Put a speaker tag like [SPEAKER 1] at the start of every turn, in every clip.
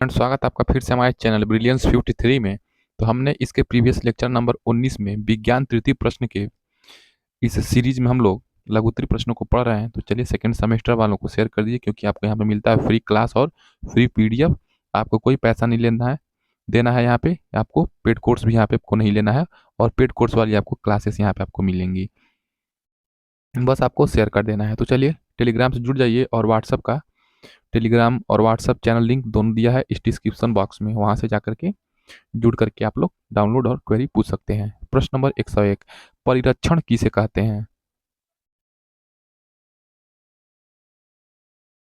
[SPEAKER 1] And स्वागत आपका फिर से हमारे चैनल ब्रिलियंस 53 में। तो हमने इसके प्रीवियस लेक्चर नंबर 19 में विज्ञान तृतीय प्रश्न के इस सीरीज में हम लोग लघुत्तरीय प्रश्नों को पढ़ रहे हैं। तो चलिए सेकंड सेमेस्टर वालों को शेयर कर दीजिए, क्योंकि आपको यहाँ पे मिलता है फ्री क्लास और फ्री पीडीएफ। आपको कोई पैसा नहीं लेना है, देना है। यहाँ पे आपको पेड कोर्स भी यहाँ पे आपको नहीं लेना है, और पेड कोर्स वाली आपको क्लासेस यहाँ पे आपको मिलेंगी, बस आपको शेयर कर देना है। तो चलिए टेलीग्राम से जुड़ जाइए, और व्हाट्सअप का टेलीग्राम और व्हाट्सअप चैनल लिंक दोनों दिया है इस डिस्क्रिप्शन बॉक्स में, वहाँ से जाकर के जुड़ करके आप लोग डाउनलोड और क्वेरी पूछ सकते हैं। प्रश्न नंबर 101, परिरक्षण किसे कहते हैं?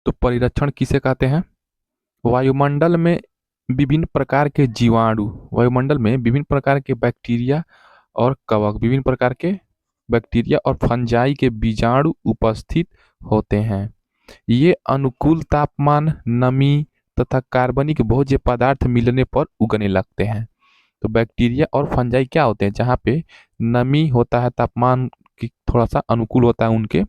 [SPEAKER 1] तो परिरक्षण किसे कहते हैं? वायुमंडल में विभिन्न प्रकार के जीवाणु, वायुमंडल में विभिन्न प्रकार के बैक्टीरिया और कवक, विभिन्न प्रकार के बैक्टीरिया और फंजाई के बीजाणु उपस्थित होते हैं। ये अनुकूल तापमान, नमी तथा कार्बनिक भोज्य पदार्थ मिलने पर उगने लगते हैं। तो बैक्टीरिया और फंजाई क्या होते हैं? जहाँ पे नमी होता है, तापमान की थोड़ा सा अनुकूल होता है उनके,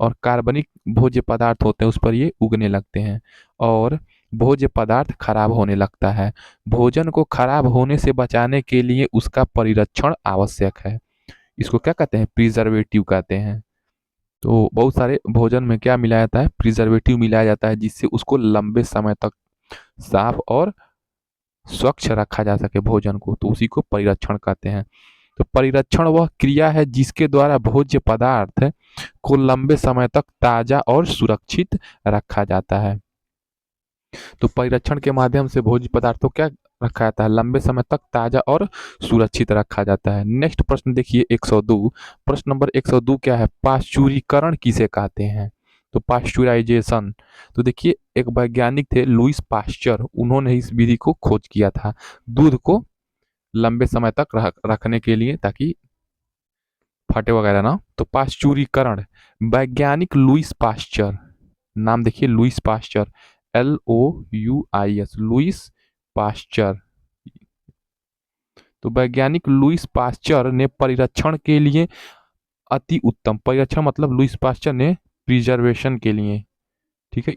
[SPEAKER 1] और कार्बनिक भोज्य पदार्थ होते हैं, उस पर ये उगने लगते हैं। और भोज्य पदार्थ खराब होने लगता है। भोजन को खराब होने से बचाने के लिए उसका परिरक्षण आवश्यक है। इसको क्या कहते हैं? प्रिजर्वेटिव कहते हैं। तो बहुत सारे भोजन में क्या मिलाया जाता है? प्रिजर्वेटिव मिलाया जाता है, जिससे उसको लंबे समय तक साफ और स्वच्छ रखा जा सके भोजन को, तो उसी को परिरक्षण कहते हैं। तो परिरक्षण वह क्रिया है जिसके द्वारा भोज्य पदार्थ को लंबे समय तक ताजा और सुरक्षित रखा जाता है। तो परिरक्षण के माध्यम से भोज्य पदार्थों क्या रखा जाता है? लंबे समय तक ताजा और सुरक्षित रखा जाता है। नेक्स्ट प्रश्न देखिए 102। प्रश्न नंबर 102 क्या है? पाश्चुरीकरण किसे कहते हैं? तो पाश्चुराइजेशन। तो देखिए, एक वैज्ञानिक थे लुईस पाश्चर, उन्होंने इस विधि को खोज किया था दूध को लंबे समय तक रखने के लिए, ताकि फटे वगैरह ना। तो पाश्चुरीकरण, वैज्ञानिक लुईस पाश्चर, नाम देखिए Louis Pasteur, LOUIS, Louis Pasteur. तो वैज्ञानिक लुईस पाश्चर ने परिरक्षण के लिए अति उत्तम, परिरक्षण मतलब लुईस पाश्चर ने प्रिजर्वेशन के लिए, ठीक है,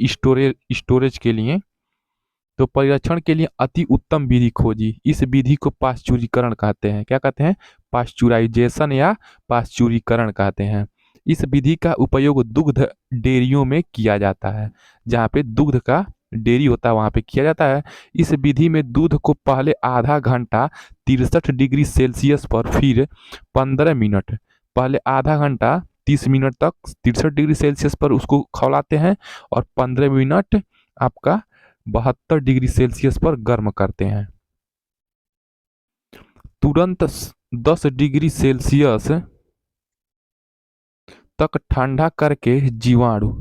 [SPEAKER 1] स्टोरेज के लिए, तो परिरक्षण के लिए अति उत्तम विधि खोजी। इस विधि को पाश्चुरीकरण कहते हैं। क्या कहते हैं? पाश्चुराइजेशन या पाश्चुरीकरण कहते हैं। इस विधि का उपयोग दुग्ध डेयरियों में किया जाता है। जहाँ पे दुग्ध का डेयरी होता है वहाँ पे किया जाता है। इस विधि में दूध को पहले आधा घंटा 63 डिग्री सेल्सियस पर, फिर 15 मिनट, पहले आधा घंटा 30 मिनट तक 63 डिग्री सेल्सियस पर उसको खौलाते हैं, और 15 मिनट आपका 72 डिग्री सेल्सियस पर गर्म करते हैं। तुरंत 10 डिग्री सेल्सियस तक ठंडा करके जीवाणु,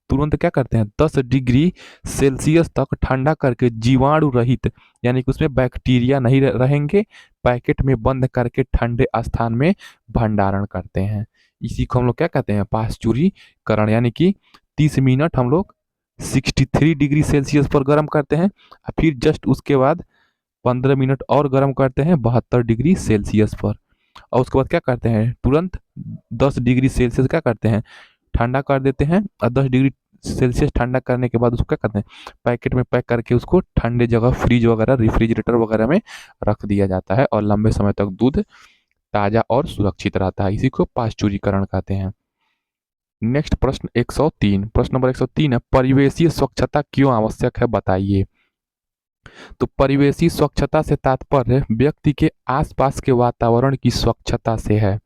[SPEAKER 1] तुरंत क्या करते हैं? 10 डिग्री सेल्सियस तक ठंडा करके जीवाणु रहित, यानी कि उसमें बैक्टीरिया नहीं रहेंगे, पैकेट में बंद करके ठंडे स्थान में भंडारण करते हैं। इसी को हम लोग क्या कहते हैं? पाश्चुरीकरण। यानी कि 30 मिनट हम लोग 63 डिग्री सेल्सियस पर गर्म करते हैं, और फिर जस्ट उसके बाद 15 मिनट और गर्म करते हैं 72 डिग्री सेल्सियस पर, और उसके बाद क्या करते हैं? तुरंत 10 डिग्री सेल्सियस क्या करते हैं? ठंडा कर देते हैं, और 10 डिग्री सेल्सियस ठंडा करने के बाद उसको क्या करते हैं? पैकेट में पैक करके उसको ठंडे जगह, फ्रिज वगैरह, रेफ्रिजरेटर वगैरह में रख दिया जाता है, और लंबे समय तक दूध ताजा और सुरक्षित रहता है। इसी को पाश्चुरीकरण कहते हैं। नेक्स्ट प्रश्न 103, प्रश्न नंबर 103 है, परिवेशीय स्वच्छता क्यों आवश्यक है, बताइए। तो परिवेशी स्वच्छता से तात्पर्य व्यक्ति के आसपास के वातावरण की स्वच्छता से है।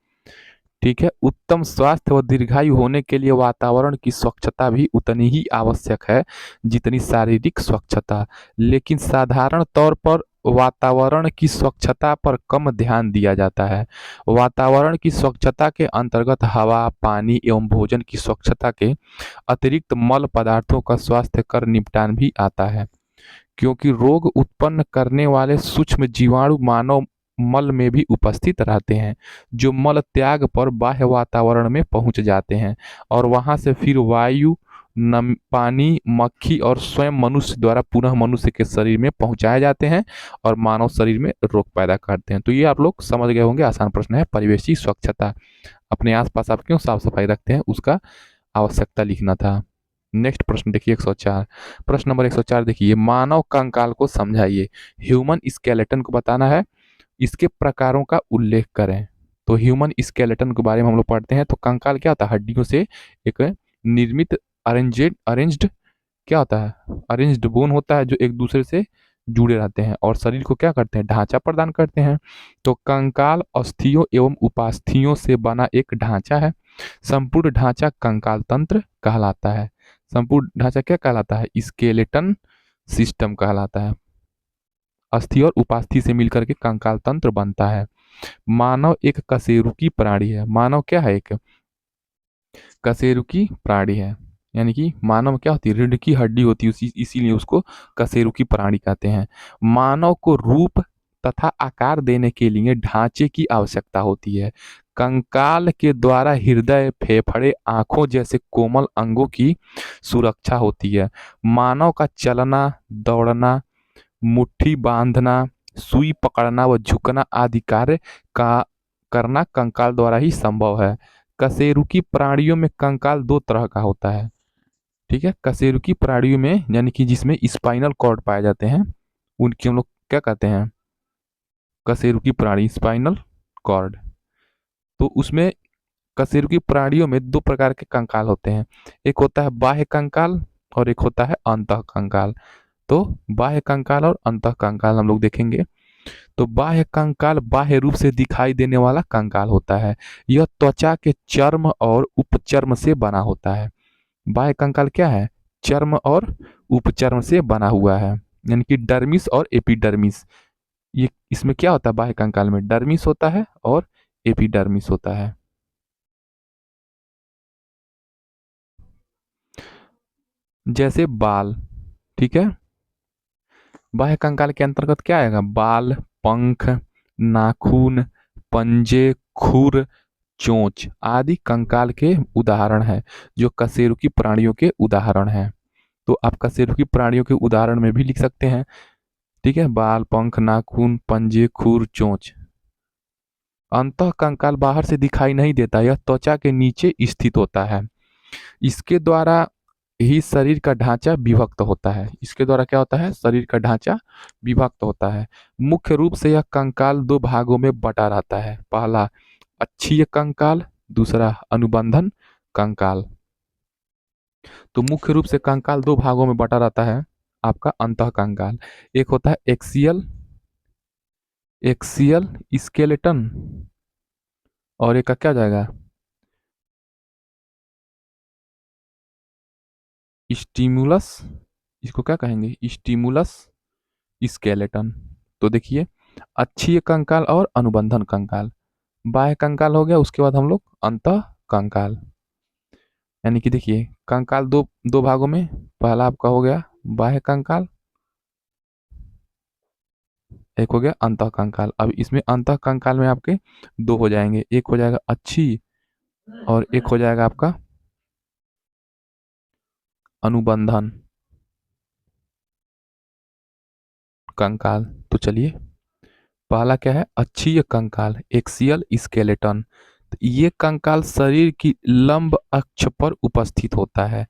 [SPEAKER 1] ठीक है, उत्तम स्वास्थ्य व दीर्घायु होने के लिए वातावरण की स्वच्छता भी उतनी ही आवश्यक है जितनी शारीरिक स्वच्छता। लेकिन साधारण तौर पर वातावरण की स्वच्छता पर कम ध्यान दिया जाता है। वातावरण की स्वच्छता के अंतर्गत हवा, पानी एवं भोजन की स्वच्छता के अतिरिक्त मल पदार्थों का स्वास्थ्यकर निपटान भी आता है, क्योंकि रोग उत्पन्न करने वाले सूक्ष्म जीवाणु मानव मल में भी उपस्थित रहते हैं, जो मल त्याग पर बाह्य वातावरण में पहुंच जाते हैं, और वहां से फिर वायु, पानी, मक्खी और स्वयं मनुष्य द्वारा पुनः मनुष्य के शरीर में पहुंचाए जाते हैं, और मानव शरीर में रोग पैदा करते हैं। तो ये आप लोग समझ गए होंगे, आसान प्रश्न है। परिवेशी स्वच्छता, अपने आसपास आप क्यों साफ सफाई रखते हैं, उसका आवश्यकता लिखना था। नेक्स्ट प्रश्न देखिए 104। प्रश्न नंबर 104 देखिए, मानव कंकाल को समझाइए। ह्यूमन स्केलेटन को बताना है, इसके प्रकारों का उल्लेख करें। तो ह्यूमन स्केलेटन के बारे में हम लोग पढ़ते हैं। तो कंकाल क्या होता है? हड्डियों से एक निर्मित अरेंज्ड क्या होता है? अरेंज्ड बोन होता है जो एक दूसरे से जुड़े रहते हैं और शरीर को क्या करते हैं? ढांचा प्रदान करते हैं। तो कंकाल अस्थियों एवं उपास्थियों से बना एक ढांचा है। संपूर्ण ढांचा कंकाल तंत्र कहलाता है। संपूर्ण ढांचा क्या कहलाता है? स्केलेटन सिस्टम कहलाता है। अस्थि और उपास्थि से मिलकर के कंकाल तंत्र बनता है। मानव एक कशेरुकी प्राणी है। मानव क्या है? एक कशेरुकी प्राणी है। यानी कि मानव क्या होती है? रीढ़ की हड्डी होती है, इसीलिए उसको कशेरुकी प्राणी कहते हैं। मानव को रूप तथा आकार देने के लिए ढांचे की आवश्यकता होती है। कंकाल के द्वारा हृदय, फेफड़े, आंखों जैसे कोमल अंगों की सुरक्षा होती है। मानव का चलना, दौड़ना, मुट्ठी बांधना, सुई पकड़ना व झुकना आदि कार्य का करना कंकाल द्वारा ही संभव है। कशेरुकी प्राणियों में कंकाल दो तरह का होता है। ठीक है, कशेरुकी प्राणियों में यानी कि जिसमें स्पाइनल कॉर्ड पाए जाते हैं, उनकी हम लोग क्या कहते हैं? कशेरुकी प्राणी, स्पाइनल कॉर्ड। तो उसमें कशेरुकी प्राणियों में दो प्रकार के कंकाल होते हैं। एक होता है बाह्य कंकाल और एक होता है अंतः कंकाल। तो बाह्य कंकाल और अंतः कंकाल हम लोग देखेंगे। तो बाह्य कंकाल बाह्य रूप से दिखाई देने वाला कंकाल होता है। यह त्वचा के चर्म और उपचर्म से बना होता है। बाह्य कंकाल क्या है? चर्म और उपचर्म से बना हुआ है, यानी कि डर्मिस और एपिडर्मिस। ये इसमें क्या होता है? बाह्य कंकाल में डर्मिस होता है और एपिडर्मिस होता है। जैसे बाल, ठीक है, बाह्य कंकाल के अंतर्गत क्या आएगा? बाल, पंख, नाखून, पंजे, खुर, चोंच आदि कंकाल के उदाहरण हैं, जो कशेरुकी प्राणियों के उदाहरण हैं। तो आप कशेरुकी प्राणियों के उदाहरण में भी लिख सकते हैं। ठीक है, बाल, पंख, नाखून, पंजे, खुर, चोंच। अंतः कंकाल बाहर से दिखाई नहीं देता, यह त्वचा के नीचे स्थित होता है। इसके द्वारा ही शरीर का ढांचा विभक्त होता है। इसके द्वारा क्या होता है? शरीर का ढांचा विभक्त होता है। मुख्य रूप से यह कंकाल दो भागों में बटा रहता है। पहला अक्षीय कंकाल, दूसरा अनुबंधन कंकाल। तो मुख्य रूप से कंकाल दो भागों में बटा रहता है। आपका अंतः कंकाल एक होता है एक्सियल एक्सियल स्केलेटन और एक का क्या हो जाएगा? स्टिमुलस। इसको क्या कहेंगे? Stimulus skeleton. तो देखिए, अक्षीय कंकाल और अनुबंधन कंकाल। बाह्य कंकाल हो गया, उसके बाद हम लोग अंतः कंकाल। यानी कि देखिए, कंकाल दो दो भागों में। पहला आपका हो गया बाह्य कंकाल, एक हो गया अंतः कंकाल। अब इसमें अंतः कंकाल में आपके दो हो जाएंगे, एक हो जाएगा अच्छी और एक हो जाएगा आपका अनुबंधन कंकाल। तो चलिए, पहला क्या है? अक्षीय कंकाल, एक्सियल स्केलेटन। तो ये कंकाल शरीर की लंब अक्ष पर उपस्थित होता है।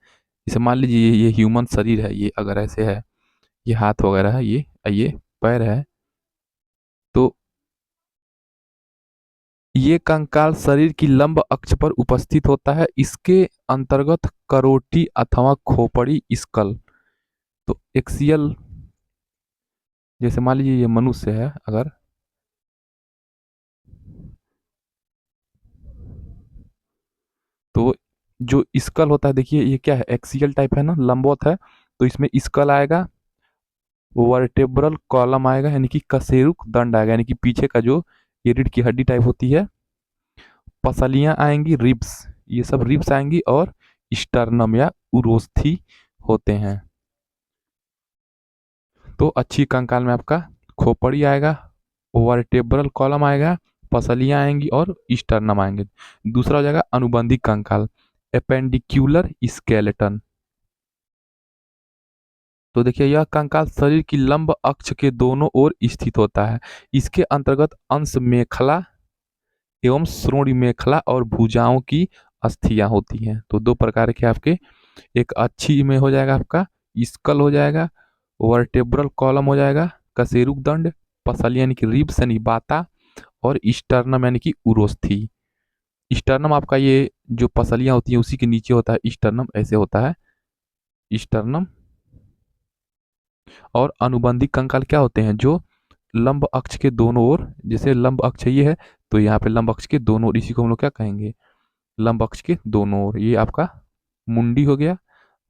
[SPEAKER 1] जैसे मान लीजिए ये ह्यूमन शरीर है, ये अगर ऐसे है, ये हाथ वगैरह है, ये पैर है। तो ये कंकाल शरीर की लंब अक्ष पर उपस्थित होता है। इसके अंतर्गत करोटी अथवा खोपड़ी स्कल। तो एक्सियल, जैसे मान लीजिए ये मनुष्य है अगर, तो जो स्कल होता है, देखिए ये क्या है? एक्सियल टाइप है ना, लंबवत है। तो इसमें स्कल आएगा, वर्टेब्रल कॉलम आएगा, यानी कि कशेरुक दंड आएगा, यानी कि पीछे का जो ये रीढ़ की हड्डी टाइप होती है। पसलियां आएंगी, रिब्स, ये सब रिब्स आएंगी और स्टर्नम या उरोस्थी होते हैं। तो अच्छी कंकाल में आपका खोपड़ी आएगा, वर्टेब्रल कॉलम आएगा, पसलियां आएंगी और स्टर्नम आएंगे। दूसरा हो जाएगा अनुबंधी कंकाल, एपेंडिक्यूलर स्केलेटन। तो देखिए, यह कंकाल शरीर की लंब अक्ष के दोनों ओर स्थित होता है। इसके अंतर्गत अंश मेखला एवं श्रोणि मेखला और भुजाओं की अस्थियां होती हैं। तो दो प्रकार के आपके एक अच्छी में हो जाएगा आपका स्कल हो जाएगा, वर्टेब्रल कॉलम हो जाएगा, कशेरुक दंड, पसल यानी कि रिब्स यानी बाता, और स्टर्नम यानी कि उरोस्थी। स्टर्नम आपका ये जो पसलियां होती हैं उसी के नीचे होता है स्टर्नम, ऐसे होता है स्टर्नम। और अनुबंधी कंकाल क्या होते हैं, जो लंब अक्ष के दोनों ओर, जैसे लंब अक्ष ये है तो यहाँ पे लंब अक्ष के दोनों ओर, इसी को हम लोग क्या कहेंगे, लंब अक्ष के दोनों ओर। ये आपका मुंडी हो गया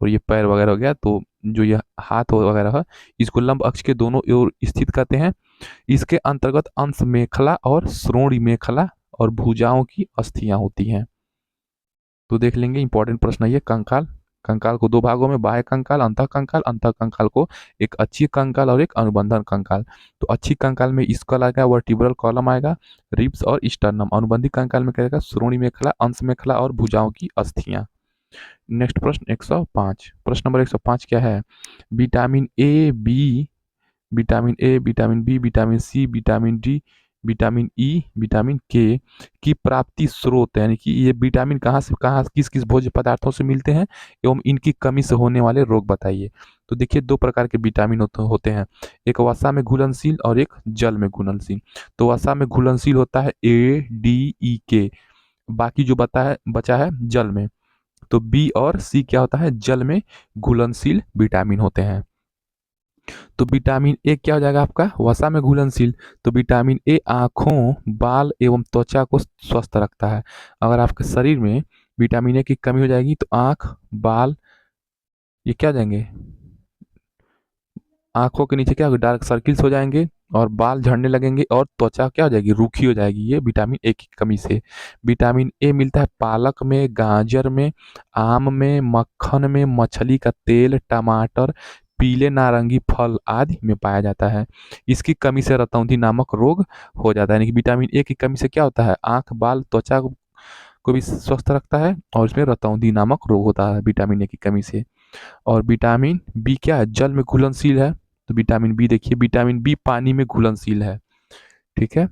[SPEAKER 1] और ये पैर वगैरह हो गया, तो जो ये हाथ वगैरह है इसको लंब अक्ष के दोनों ओर स्थित करते हैं। इसके अंतर्गत अंश मेखला और श्रोणि मेखला और भुजाओं की अस्थियां होती हैं। तो देख लेंगे, इंपॉर्टेंट प्रश्न है ये। कंकाल, कंकाल को दो भागों में, बाह्य कंकाल, अंतः कंकाल। अंतः कंकाल को एक अच्छी कंकाल और एक अनुबंधन कंकाल। तो अच्छी कंकाल में स्कल आएगा, वर्टिब्रल कॉलम आएगा, रिब्स और स्टर्नम। अनुबंधी कंकाल में क्या आएगा, श्रोणि मेखला, अंश मेखला और भुजाओं की अस्थियां। नेक्स्ट प्रश्न 105, प्रश्न नंबर 105 क्या है, vitamin A B, vitamin A, vitamin B, vitamin C, vitamin D, vitamin E, vitamin K की प्राप्ति स्रोत, यानी कि ये विटामिन कहाँ से कहाँ किस किस भोज्य पदार्थों से मिलते हैं एवं इनकी कमी से होने वाले रोग बताइए। तो देखिए, दो प्रकार के विटामिन होते हैं, एक वसा में घुलनशील और एक जल में घुलनशील। तो वसा में घुलनशील होता है ए डी ई के, बाकी जो बचा है जल में। तो बी और सी क्या होता है, जल में घुलनशील विटामिन होते हैं। तो विटामिन ए क्या हो जाएगा आपका, वसा में घुलनशील। तो विटामिन ए आँखों, बाल एवं त्वचा को स्वस्थ रखता है। अगर आपके शरीर में विटामिन ए की कमी हो जाएगी तो आँख, बाल, ये क्या हो जाएंगे, आँखों के नीचे क्या होगा, डार्क सर्किल्स हो जाएंगे और बाल झड़ने लगेंगे और त्वचा क्या हो जाएगी, रूखी हो जाएगी, ये विटामिन ए की कमी से। विटामिन ए मिलता है पालक में, गाजर में, आम में, मक्खन में, मछली का तेल, टमाटर, पीले नारंगी फल आदि में पाया जाता है। इसकी कमी से रतौंधी नामक रोग हो जाता है। यानी कि विटामिन ए की कमी से क्या होता है, आँख, बाल, त्वचा को भी स्वस्थ रखता है और इसमें रतौंधी नामक रोग होता है विटामिन ए की कमी से। और विटामिन बी क्या है, जल में घुलनशील है। तो विटामिन बी देखिए, विटामिन बी पानी में घुलनशील है, ठीक है।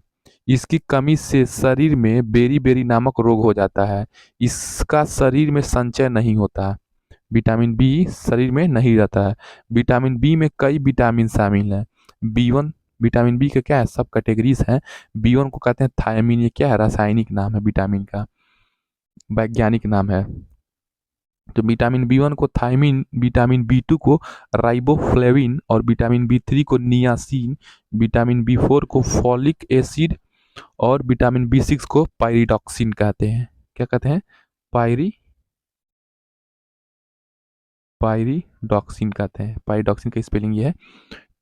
[SPEAKER 1] इसकी कमी से शरीर में बेरी बेरी नामक रोग हो जाता है। इसका शरीर में संचय नहीं होता, विटामिन बी शरीर में नहीं रहता है। विटामिन बी में कई विटामिन शामिल हैं। बी 1, विटामिन बी के क्या है, सब कैटेगरीज हैं। बी 1 को कहते हैं थायमिन, ये क्या है, रासायनिक नाम है विटामिन का, वैज्ञानिक नाम है। तो विटामिन बी 1 को थायमिन, विटामिन बी 2 को राइबोफ्लेविन और विटामिन बी 3 को नियासिन, विटामिन बी 4 को फॉलिक एसिड और विटामिन बी 6 को पायरिडॉक्सिन कहते हैं। क्या कहते हैं, पायरी पायरिडॉक्सिन कहते हैं। पायरिडॉक्सिन का स्पेलिंग ये है।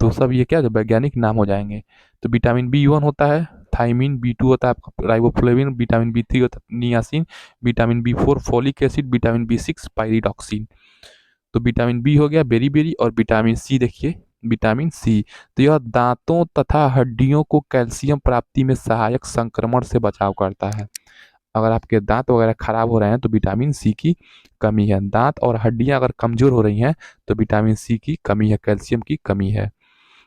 [SPEAKER 1] तो सब ये क्या वैज्ञानिक नाम हो जाएंगे। तो विटामिन बी 1 होता है थायमिन, बी 2 होता है आपका राइबोफ्लेविन, विटामिन बी 3 होता है niacin, vitamin B 4 folic acid, vitamin B 6 pyridoxine. तो विटामिन बी हो गया बेरी बेरी। और विटामिन सी देखिए, विटामिन सी, तो यह दांतों तथा हड्डियों को कैल्शियम प्राप्ति में सहायक संक्रमण से बचाव करता है। अगर आपके दांत वगैरह खराब हो रहे हैं तो विटामिन सी की कमी है। दांत और हड्डियां अगर कमजोर हो रही हैं तो विटामिन सी की कमी है, कैल्शियम की कमी है।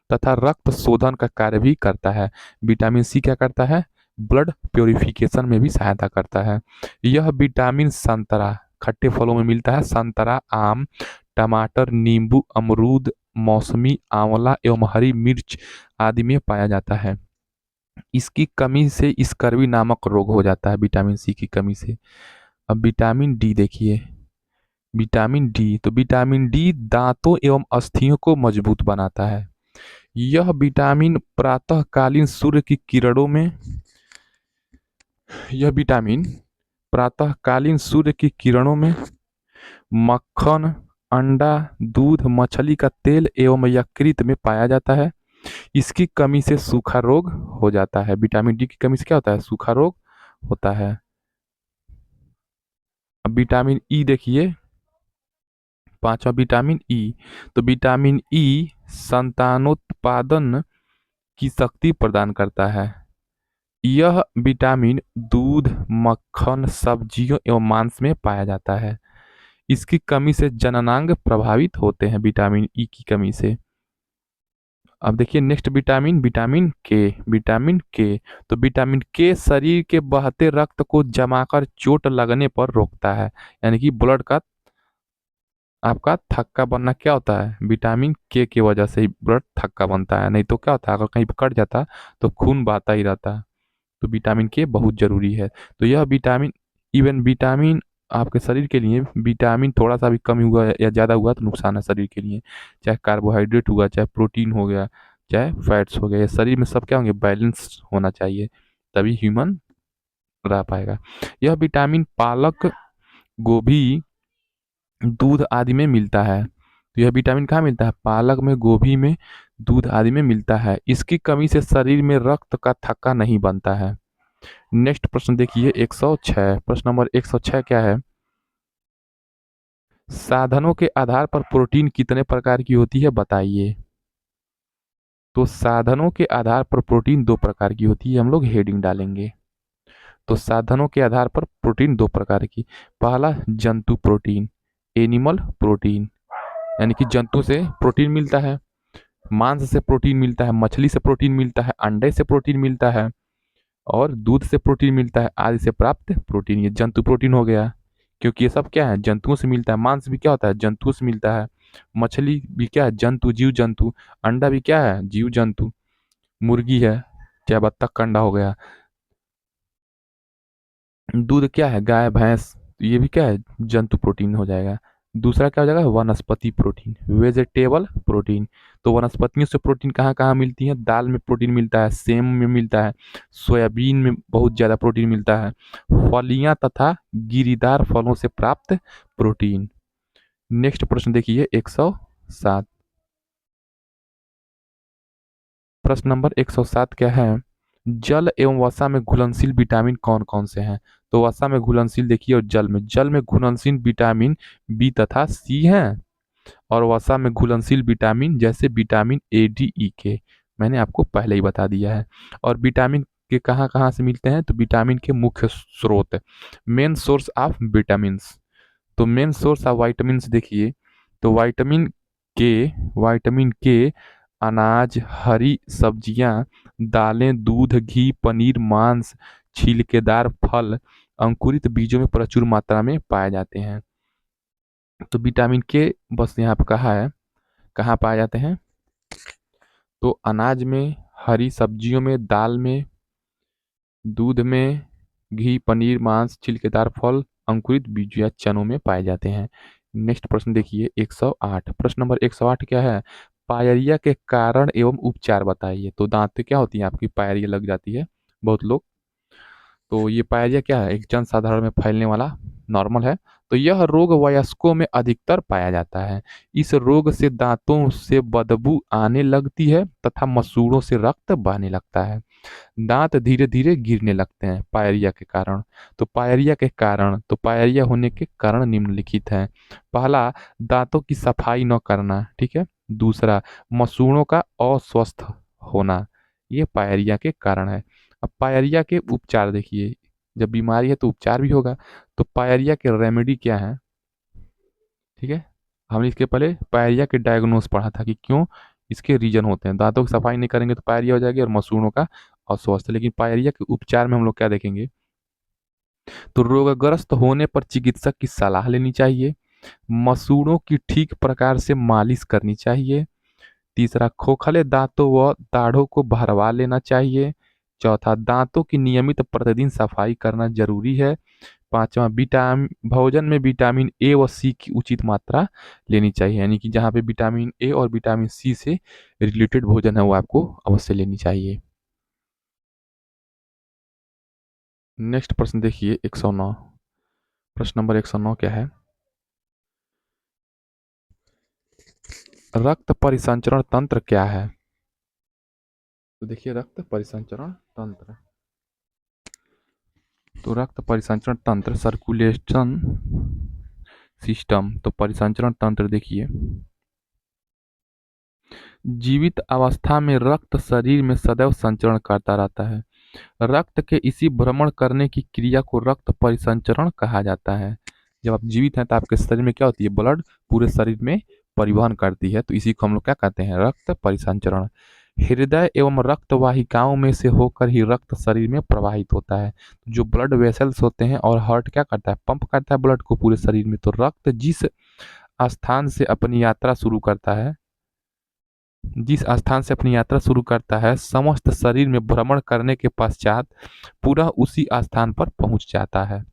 [SPEAKER 1] तथा रक्त शोधन का कार्य भी करता है। विटामिन सी क्या करता है, ब्लड प्योरिफिकेशन में भी सहायता करता है। यह विटामिन संतरा, खट्टे फलों में मिलता है, संतरा, आम, टमाटर, नींबू, अमरूद, मौसमी, आंवला एवं हरी मिर्च आदि में पाया जाता है। इसकी कमी से स्कर्वी नामक रोग हो जाता है, विटामिन सी की कमी से। अब विटामिन डी देखिए, विटामिन डी, तो विटामिन डी दांतों एवं अस्थियों को मजबूत बनाता है। यह विटामिन प्रातःकालीन सूर्य की किरणों में, यह विटामिन प्रातःकालीन सूर्य की किरणों में मक्खन, अंडा, दूध, मछली का तेल एवं यकृत में पाया जाता है। इसकी कमी से सूखा रोग हो जाता है। विटामिन डी की कमी से क्या होता है, सूखा रोग होता है। अब विटामिन ई देखिए, पांचवा विटामिन ई, तो विटामिन ई संतानोत्पादन की शक्ति प्रदान करता है। यह विटामिन दूध, मक्खन, सब्जियों एवं मांस में पाया जाता है। इसकी कमी से जननांग प्रभावित होते हैं, विटामिन ई की कमी से। अब देखिए नेक्स्ट विटामिन, विटामिन के, विटामिन के, तो विटामिन के शरीर के बहते रक्त को जमाकर चोट लगने पर रोकता है, यानी कि ब्लड का आपका थक्का बनना क्या होता है, विटामिन के की वजह से ही ब्लड थक्का बनता है, नहीं तो क्या होता है, अगर कहीं पे कट जाता तो खून बहता ही रहता। तो विटामिन के बहुत ज़रूरी है। तो यह विटामिन, इवन विटामिन आपके शरीर के लिए, विटामिन थोड़ा सा भी कमी हुआ या ज़्यादा हुआ तो नुकसान है शरीर के लिए। चाहे कार्बोहाइड्रेट हुआ, चाहे प्रोटीन हो गया, चाहे फैट्स हो गया, ये शरीर में सब क्या होंगे, बैलेंस होना चाहिए, तभी ह्यूमन रह पाएगा। यह विटामिन पालक, गोभी, दूध आदि में मिलता है। तो यह विटामिन कहाँ मिलता है, पालक में, गोभी में, दूध आदि में मिलता है। इसकी कमी से शरीर में रक्त का थक्का नहीं बनता है। नेक्स्ट प्रश्न देखिए 106, प्रश्न नंबर 106 क्या है, साधनों के आधार पर प्रोटीन कितने प्रकार की होती है बताइए। तो साधनों के आधार पर प्रोटीन दो प्रकार की होती है, हम लोग हेडिंग डालेंगे। तो साधनों के आधार पर प्रोटीन दो प्रकार की, पहला जंतु प्रोटीन, एनिमल प्रोटीन, यानी कि जंतु से प्रोटीन मिलता है, मांस से प्रोटीन मिलता है, मछली से प्रोटीन मिलता है, अंडे से प्रोटीन मिलता है, और दूध से प्रोटीन मिलता है, आदि से प्राप्त प्रोटीन, ये जंतु प्रोटीन हो गया। क्योंकि ये सब क्या है, जंतुओं से मिलता है। मांस भी क्या होता है, जंतुओं से मिलता है। मछली भी क्या है, जंतु, जीव जंतु। अंडा भी क्या है, जीव जंतु। मुर्गी है, चाहे बत्तख का अंडा हो गया। दूध क्या है, गाय भैंस, तो ये भी क्या है, जंतु प्रोटीन हो जाएगा। दूसरा क्या हो जाएगा, वनस्पति प्रोटीन, वेजिटेबल प्रोटीन। तो वनस्पतियों से प्रोटीन कहाँ कहाँ मिलती है, दाल में प्रोटीन मिलता है, सेम में मिलता है, सोयाबीन में बहुत ज़्यादा प्रोटीन मिलता है, फलियां तथा गिरीदार फलों से प्राप्त प्रोटीन। नेक्स्ट प्रश्न देखिए 107, प्रश्न नंबर 107 क्या है, जल एवं वसा में घुलनशील विटामिन कौन कौन से हैं। तो वसा में घुलनशील देखिए, और जल में घुलनशील विटामिन बी तथा सी हैं, और वसा में घुलनशील विटामिन जैसे विटामिन ए, डी, ई के, मैंने आपको पहले ही बता दिया है। और विटामिन के कहाँ कहाँ से मिलते हैं, तो विटामिन के मुख्य स्रोत, मेन सोर्स ऑफ विटामिन। तो मेन सोर्स ऑफ वाइटामिन देखिए, तो विटामिन के अनाज, हरी सब्जियां, दालें, दूध, घी, पनीर, मांस, छिलकेदार फल, अंकुरित बीजों में प्रचुर मात्रा में पाए जाते हैं। तो विटामिन के बस यहाँ पर कहा है कहाँ पाए जाते हैं, तो अनाज में, हरी सब्जियों में, दाल में, दूध में, घी, पनीर, मांस, छिलकेदार फल, अंकुरित बीज या चनों में पाए जाते हैं। नेक्स्ट प्रश्न देखिए 108, प्रश्न नंबर 108 क्या है, पायरिया के कारण एवं उपचार बताइए। तो दांत पे क्या होती है आपकी, पायरिया लग जाती है बहुत लोग। तो ये पायरिया क्या है, एक जन साधारण में फैलने वाला, नॉर्मल है। तो यह रोग वयस्कों में अधिकतर पाया जाता है। इस रोग से दांतों से बदबू आने लगती है तथा मसूड़ों से रक्त बहने लगता है। दांत धीरे धीरे गिरने लगते हैं पायरिया के कारण। तो पायरिया के कारण, तो पायरिया होने के कारण निम्नलिखित हैं। पहला, दांतों की सफाई न करना, ठीक है। दूसरा, मसूड़ों का अस्वस्थ होना, ये पायरिया के कारण है। अब पायरिया के उपचार देखिए, जब बीमारी है तो उपचार भी होगा। तो पायरिया के रेमेडी क्या है, ठीक है। हमने इसके पहले पायरिया के डायग्नोस पढ़ा था कि क्यों इसके रीजन होते हैं, दांतों की सफाई नहीं करेंगे तो पायरिया हो जाएगी, और मसूड़ों का अस्वस्थ। लेकिन पायरिया के उपचार में हम लोग क्या देखेंगे, तो रोगग्रस्त होने पर चिकित्सक की सलाह लेनी चाहिए, मसूड़ों की ठीक प्रकार से मालिश करनी चाहिए। तीसरा, खोखले दांतों व दाढ़ों को भरवा लेना चाहिए। चौथा, दांतों की नियमित प्रतिदिन सफाई करना जरूरी है। पांचवा, विटामिन भोजन में विटामिन ए व सी की उचित मात्रा लेनी चाहिए, यानी कि जहाँ पे विटामिन ए और विटामिन सी से रिलेटेड भोजन है वो आपको अवश्य लेनी चाहिए। नेक्स्ट प्रश्न देखिए 109, प्रश्न नंबर 109 क्या है, रक्त परिसंचरण तंत्र क्या है। तो देखिए रक्त परिसंचरण तंत्र, तो रक्त परिसंचरण तंत्र, सर्कुलेशन सिस्टम। तो परिसंचरण तंत्र देखिए, जीवित अवस्था में रक्त शरीर में सदैव संचरण करता रहता है। रक्त के इसी भ्रमण करने की क्रिया को रक्त परिसंचरण कहा जाता है। जब आप जीवित हैं तो आपके शरीर में क्या होती है, ब्लड पूरे शरीर में परिवहन करती है, तो इसी को हम लोग क्या कहते हैं, रक्त परिसंचरण। हृदय एवं रक्त वाहिकाओं में से होकर ही रक्त शरीर में प्रवाहित होता है। जो ब्लड वेसल्स होते हैं और हार्ट क्या करता है, पंप करता है ब्लड को पूरे शरीर में। तो रक्त जिस स्थान से अपनी यात्रा शुरू करता है, जिस स्थान से अपनी यात्रा शुरू करता है, समस्त शरीर में भ्रमण करने के पश्चात पूरा उसी स्थान पर पहुंच जाता है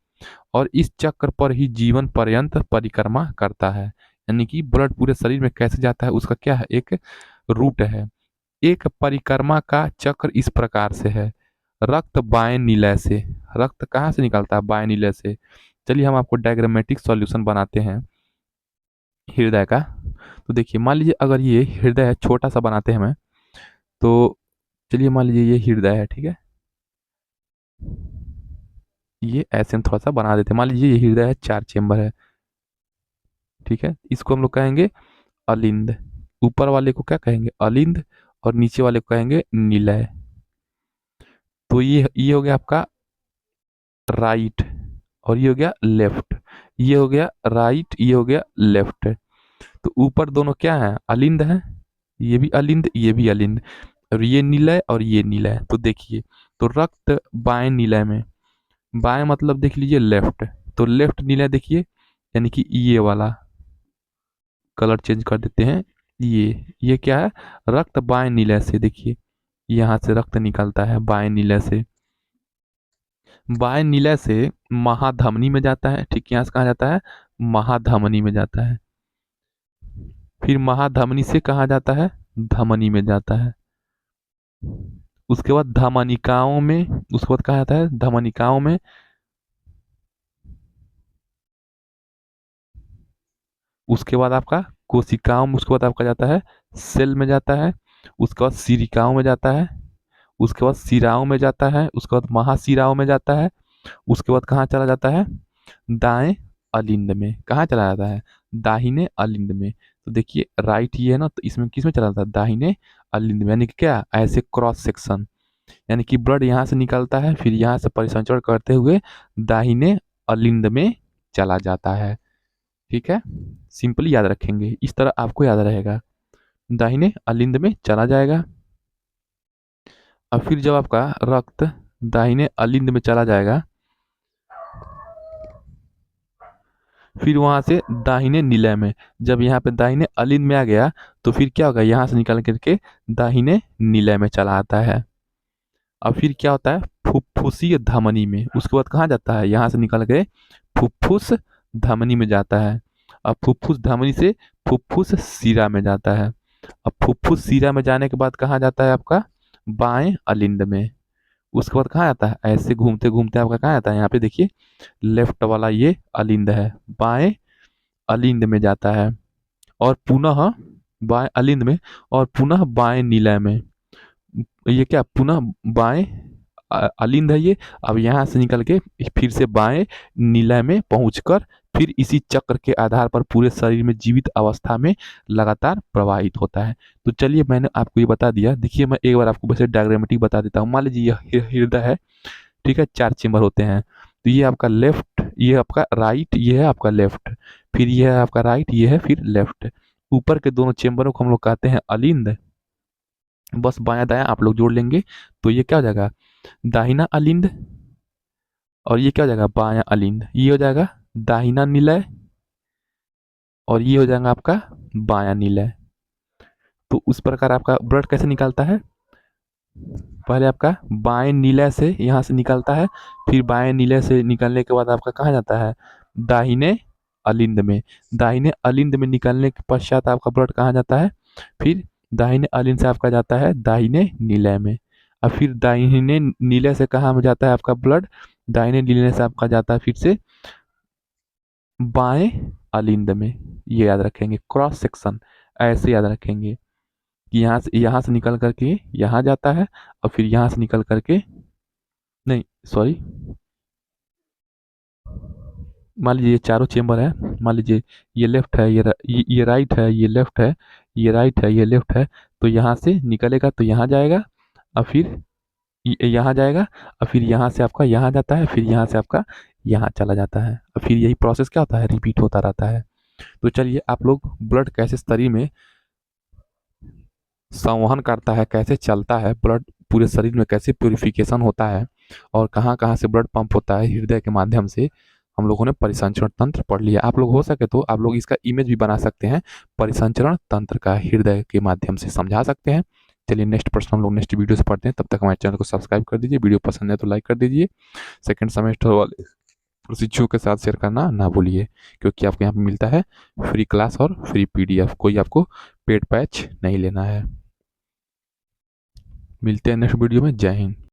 [SPEAKER 1] और इस चक्र पर ही जीवन पर्यंत परिक्रमा करता है। यानी कि ब्लड पूरे शरीर में कैसे जाता है, उसका क्या है, एक रूट है। एक परिक्रमा का चक्र इस प्रकार से है। रक्त बाएं निलय से, रक्त कहाँ से निकलता है, बाएं निलय से। चलिए हम आपको डायग्रामेटिक सॉल्यूशन बनाते हैं हृदय का। तो देखिए, मान लीजिए अगर ये हृदय है, छोटा सा बनाते हैं हमें, तो चलिए मान लीजिए ये हृदय है, ठीक है। ये ऐसे हम थोड़ा सा बना देते हैं। मान लीजिए ये हृदय है, 4 चेम्बर है, ठीक है। इसको हम लोग कहेंगे अलिंद। ऊपर वाले को क्या कहेंगे, अलिंद, और नीचे वाले को कहेंगे निलय। तो ये हो गया आपका राइट, और ये हो गया लेफ्ट। ये हो गया राइट, ये हो गया लेफ्ट। तो ऊपर दोनों क्या है, अलिंद है। ये भी अलिंद, ये भी अलिंद, और ये निलय और ये निलय। तो देखिए, तो रक्त बाएं निलय में, बाएं मतलब देख लीजिए लेफ्ट, तो लेफ्ट निलय देखिए, यानी कि ये वाला कलर चेंज कर देते हैं। ये क्या है, रक्त बाएं निलय से, देखिए यहाँ से रक्त निकलता है बाएं निलय से। बाएं निलय से महाधमनी में जाता है, ठीक, यहाँ से कहाँ जाता है, महाधमनी में जाता है। फिर महाधमनी से कहाँ जाता है, धमनी में जाता है। उसके बाद धमनिकाओं में, उसके बाद कहाँ जाता है, धमनिकाओं में। उसके बाद आपका कोशिकाओं में, उसके बाद आपका जाता है सेल में जाता है। उसके बाद सिरिकाओं में जाता है। उसके बाद सिराओं में जाता है। उसके बाद महासिराओं में जाता है। उसके बाद कहाँ चला जाता है, दाएं अलिंद में। कहाँ चला जाता है, दाहिने अलिंद में। तो देखिए राइट ये है ना, तो इसमें किस में चला जाता है, दाहिने अलिंद में। यानी कि क्या, ऐसे क्रॉस सेक्शन, यानी कि ब्लड यहाँ से निकलता है, फिर यहाँ से परिसंचरण करते हुए दाहिने अलिंद में चला जाता है। ठीक है, सिंपली याद रखेंगे, इस तरह आपको याद रहेगा, दाहिने अलिंद में चला जाएगा। अब फिर जब आपका रक्त दाहिने अलिंद में चला जाएगा, फिर वहां से दाहिने निलय में, जब यहाँ पे दाहिने अलिंद में आ गया, तो फिर क्या होगा, यहाँ से निकल करके दाहिने निलय में चला आता है। अब फिर क्या होता है, फुफ्फुसीय धमनी में। उसके बाद कहाँ जाता है, यहाँ से निकल के फुफ्फुस धमनी में जाता है। अब फुफ्फुस धमनी से फुफ्फुस सीरा में जाता है। अब फुफ्फुस सीरा में जाने के बाद कहाँ जाता है आपका, बाएं अलिंद में। उसके बाद कहाँ आता है, ऐसे घूमते घूमते आपका कहाँ आता है, यहाँ पे देखिए लेफ्ट वाला ये अलिंद है, बाएं अलिंद में जाता है, और पुनः बाएं अलिंद में, और पुनः बाएं निलय में। ये क्या, पुनः बाएं अलिंद है ये। अब यहाँ से निकल के फिर से बाएं निलय में पहुंचकर फिर इसी चक्र के आधार पर पूरे शरीर में जीवित अवस्था में लगातार प्रवाहित होता है। तो चलिए मैंने आपको ये बता दिया। देखिए मैं एक बार आपको वैसे डायग्रामेटिक बता देता हूँ। मान लीजिए यह हृदय है, ठीक है, 4 चेम्बर होते हैं। तो ये आपका लेफ्ट, ये आपका राइट, ये है आपका लेफ्ट, फिर ये है आपका राइट, ये है फिर लेफ्ट। ऊपर के दोनों चेम्बरों को हम लोग कहते हैं अलिंद। बस बायां दायां आप लोग जोड़ लेंगे, तो ये क्या हो जाएगा, दाहिना अलिंद, और ये क्या हो जाएगा, बायां अलिंद। ये हो जाएगा दाहिना निलय, और ये हो जाएगा आपका बायां निलय। तो उस प्रकार आपका ब्लड कैसे निकलता है, पहले आपका बाएं निलय से यहाँ से निकलता है, फिर बाएं निलय से निकलने के बाद आपका कहाँ जाता है, दाहिने अलिंद में। दाहिने अलिंद में निकलने के पश्चात आपका ब्लड कहाँ जाता है, फिर दाहिने अलिंद से आपका जाता है दाहिने निलय में। और फिर दाहिने निलय से कहाँ में जाता है आपका ब्लड, दाहिने निलय से आपका जाता है फिर से बाएं अलिंद में। ये याद रखेंगे, क्रॉस सेक्शन ऐसे याद रखेंगे कि यहाँ से निकल करके यहाँ जाता है, और फिर यहाँ से निकल करके, नहीं सॉरी, मान लीजिए ये चारों चेम्बर है। मान लीजिए ये लेफ्ट है, ये राइट है, ये लेफ्ट है, ये राइट है, ये लेफ्ट है। तो यहाँ से निकलेगा तो यहाँ जाएगा, और फिर यहाँ जाएगा, और फिर यहाँ से आपका यहाँ जाता है, फिर यहाँ से आपका यहाँ चला जाता है, और फिर यही प्रोसेस क्या होता है, रिपीट होता रहता है। तो चलिए आप लोग ब्लड कैसे शरीर में संवहन करता है, कैसे चलता है ब्लड, पूरे शरीर में कैसे प्यूरिफिकेशन होता है, और कहाँ कहाँ से ब्लड पंप होता है हृदय के माध्यम से, हम लोगों ने परिसंचरण तंत्र पढ़ लिया। आप लोग हो सके तो आप लोग इसका इमेज भी बना सकते हैं, परिसंचरण तंत्र का हृदय के माध्यम से समझा सकते हैं। चलिए नेक्स्ट प्रश्न हम लोग नेक्स्ट वीडियो से पढ़ते हैं। तब तक हमारे चैनल को सब्सक्राइब कर दीजिए, वीडियो पसंद है तो लाइक कर दीजिए। सेकंड सेमेस्टर वाले प्रशिक्षुओं के साथ शेयर करना ना भूलिए, क्योंकि आपको यहाँ पे मिलता है फ्री क्लास और फ्री पीडीएफ, कोई आपको पेड पैच नहीं लेना है। मिलते हैं नेक्स्ट वीडियो में। जय हिंद।